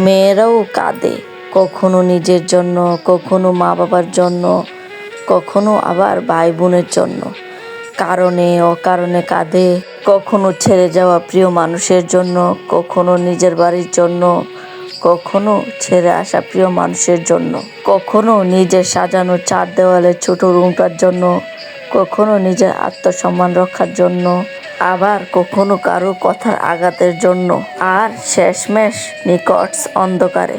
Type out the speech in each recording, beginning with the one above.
মেয়েরাও কাঁদে, কখনো নিজের জন্য, কখনো মা বাবার জন্য, কখনো আবার ভাই বোনের জন্য। কারণে অকারণে কাঁদে, কখনো ছেড়ে যাওয়া প্রিয় মানুষের জন্য, কখনো নিজের বাড়ির জন্য, কখনো ছেড়ে আসা প্রিয় মানুষের জন্য, কখনো নিজের সাজানো চার দেওয়ালের ছোট রুমটার জন্য, কখনো নিজের আত্মসম্মান রক্ষার জন্য, আবার কখনো কারো কথার আঘাতের জন্য, আর শেষমেশ নিকটস অন্ধকারে।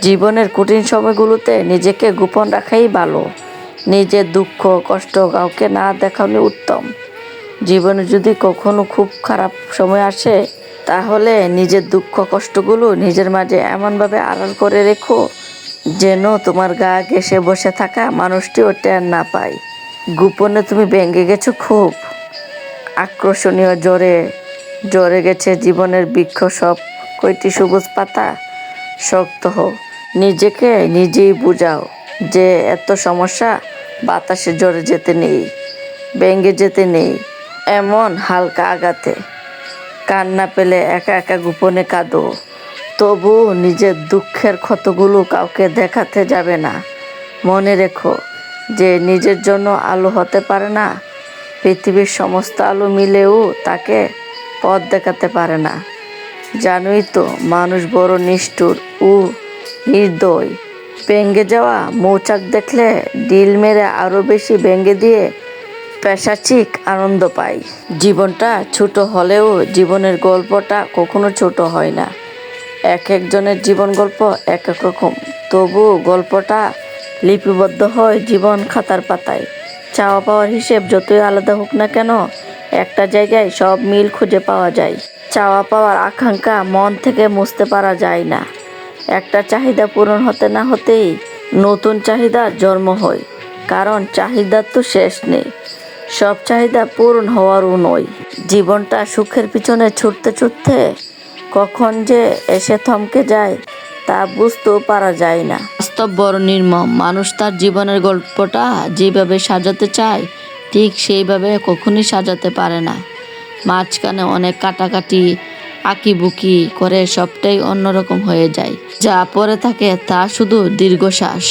জীবনের কঠিন সময়গুলোতে নিজেকে গোপন রাখাই ভালো, নিজের দুঃখ কষ্ট কাউকে না দেখানো উত্তম। জীবনে যদি কখনো খুব খারাপ সময় আসে, তাহলে নিজের দুঃখ কষ্টগুলো নিজের মাঝে এমনভাবে আড়াল করে রেখো যেন তোমার গা ঘেঁষে বসে থাকা মানুষটিও টের না পায়। গোপনে তুমি ভেঙে গেছো খুব, আকর্ষণীয় জ্বরে গেছে জীবনের বৃক্ষ সব কয়টি সবুজ পাতা। শক্ত হও, নিজেকে নিজেই বুঝাও যে এত সমস্যা বাতাসে জ্বরে যেতে নেই, ভেঙে যেতে নেই। এমন হালকা আঘাতে কান্না পেলে একা একা গোপনে কাঁদো, তবু নিজের দুঃখের ক্ষতগুলো কাউকে দেখাতে যাবে না। মনে রেখো যে নিজের জন্য আলো হতে পারে না, পৃথিবীর সমস্ত আলো মিলেও তাকে পথ দেখাতে পারে না। জানোই তো মানুষ বড় নিষ্ঠুর ও নির্দয়। ভেঙে যাওয়া মৌচাক দেখলে ডিল মেরে আরও বেশি ভেঙে দিয়ে পেশাচিক আনন্দ পাই। জীবনটা ছোট হলেও জীবনের গল্পটা কখনো ছোট হয় না। এক একজনের জীবন গল্প এক এক রকম, তবু গল্পটা লিপিবদ্ধ হয় জীবন খাতার পাতায়। চাওয়া পাওয়ার হিসেব যতই আলাদা হোক না কেন, একটা জায়গায় সব মিল খুঁজে পাওয়া যায়। চাওয়া পাওয়ার আকাঙ্ক্ষা মন থেকে মুছতে পারা যায় না। একটা চাহিদা পূরণ হতে না হতেই নতুন চাহিদার জন্ম হয়, কারণ চাহিদার তো শেষ নেই, সব চাহিদা পূরণ হওয়ারও নয়। জীবনটা সুখের পিছনে ছুটতে ছুটতে কখন যে এসে থমকে যায় তা বুঝতেও পারা যায় না। বাস্তব বড় নির্মম। মানুষ তার জীবনের গল্পটা যেভাবে সাজাতে চায় ঠিক সেইভাবে কখনোই সাজাতে পারে না। মাঝখানে অনেক কাটাকাটি আঁকিবুকি করে সবটাই অন্যরকম হয়ে যায়। যা পরে থাকে তা শুধু দীর্ঘশ্বাস।